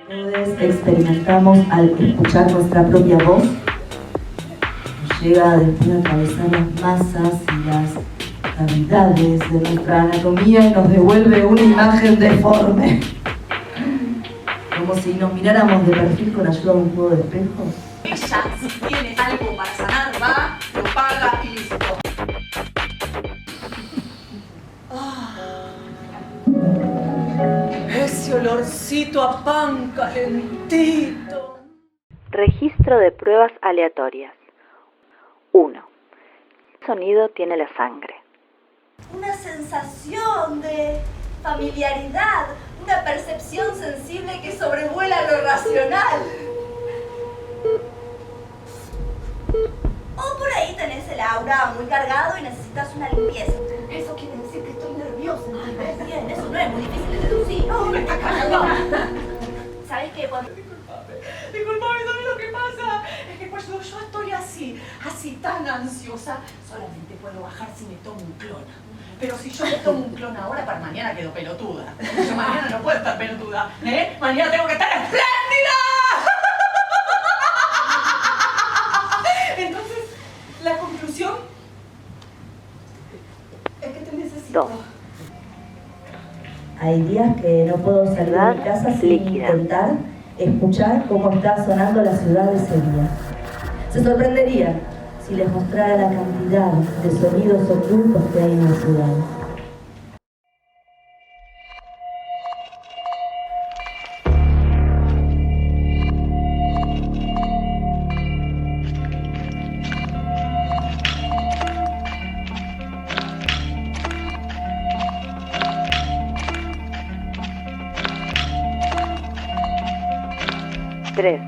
Todos experimentamos al escuchar nuestra propia voz, nos llega después a atravesar las masas y las cavidades de nuestra anatomía y nos devuelve una imagen deforme. Como si nos miráramos de perfil con ayuda de un juego de espejos. Ella, si tiene algo para sanar, va, lo paga y listo. Ese olorcito a pan calentito. Registro de pruebas aleatorias. 1. ¿Qué sonido tiene la sangre? Una sensación de familiaridad, una percepción sensible que sobrevuela lo racional. O por ahí tenés el aura muy cargado y necesitas una limpieza. Eso quiere decir que estoy nerviosa. ¿Ves bien? Eso no es muy difícil de deducir. No, me está cagando. ¿Sabes qué? Disculpame, ¿sabes lo que pasa? Es que cuando yo estoy así tan ansiosa, solamente puedo bajar si me tomo un clon. Pero si yo me tomo un clon ahora, para mañana quedo pelotuda. Yo mañana no puedo estar pelotuda, ¿eh? Mañana tengo que estar espléndida. Entonces, la conclusión es que te necesito. 2. Hay días que no puedo salir de mi casa sin intentar escuchar cómo está sonando la ciudad ese día. Se sorprendería si les mostrara la cantidad de sonidos ocultos que hay en la ciudad. Tres.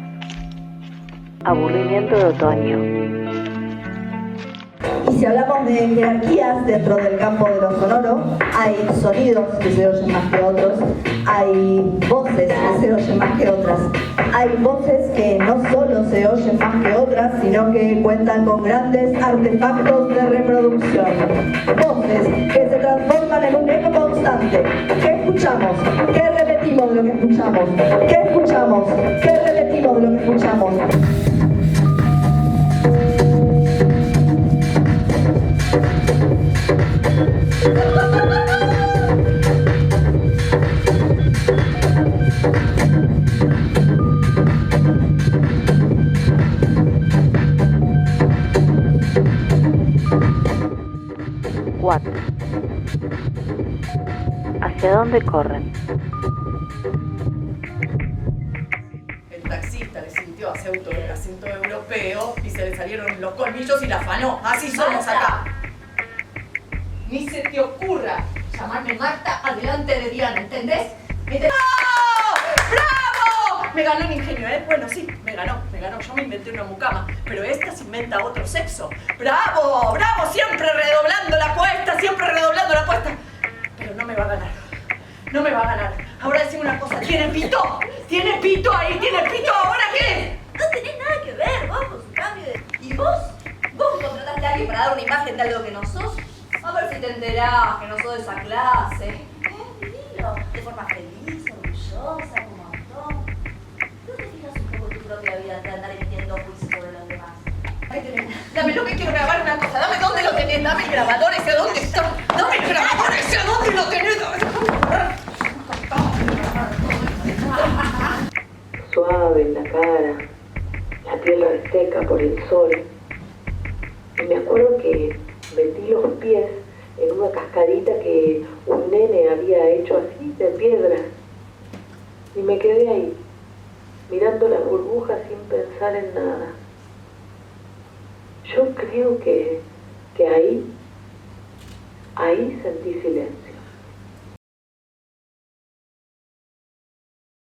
Aburrimiento de otoño. Y si hablamos de jerarquías dentro del campo de lo sonoro, hay sonidos que se oyen más que otros, hay voces que se oyen más que otras, hay voces que no solo se oyen más que otras, sino que cuentan con grandes artefactos de reproducción. Voces que se transforman en un eco constante. ¿Qué escuchamos? ¿Qué repetimos de lo que escuchamos? ¿Qué escuchamos? ¿Qué repetimos de lo que escuchamos? ¿Hacia dónde corren? El taxista le sintió acento europeo y se le salieron los colmillos y la afanó. Así somos acá. Ni se te ocurra llamarme Marta adelante de Diana, ¿entendés? ¡Bravo! ¡Bravo! Me ganó el ingenio, ¿eh? Bueno, sí, me ganó. Yo me inventé una mucama, pero esta se inventa otro sexo. ¡Bravo! ¡Bravo! Siempre redoblando la apuesta, Pero no me va a ganar. No me va a ganar. Ahora decime una cosa, ¿tiene pito? ¿Tiene pito ahí? ¿Tiene pito? ¿Ahora qué? No tenés nada que ver, vos con su cambio de... ¿Y vos? ¿Vos contrataste a alguien para dar una imagen de algo que no sos? A ver si te enterás que no sos de esa clase. Vivilo de forma feliz, orgullosa, como autor. ¿No te fijas un poco en tu propia vida antes de andar emitiendo juicios sobre los demás? Ahí tenés. Dame lo que quiero grabar una cosa. Dame dónde lo tenés. Dame el grabador ese a dónde está. Dame el grabador ese a dónde lo tenés. Suave en la cara, la piel reseca por el sol. Y me acuerdo que metí los pies en una cascadita que un nene había hecho así, de piedra. Y me quedé ahí, mirando las burbujas sin pensar en nada. Yo creo que ahí sentí silencio.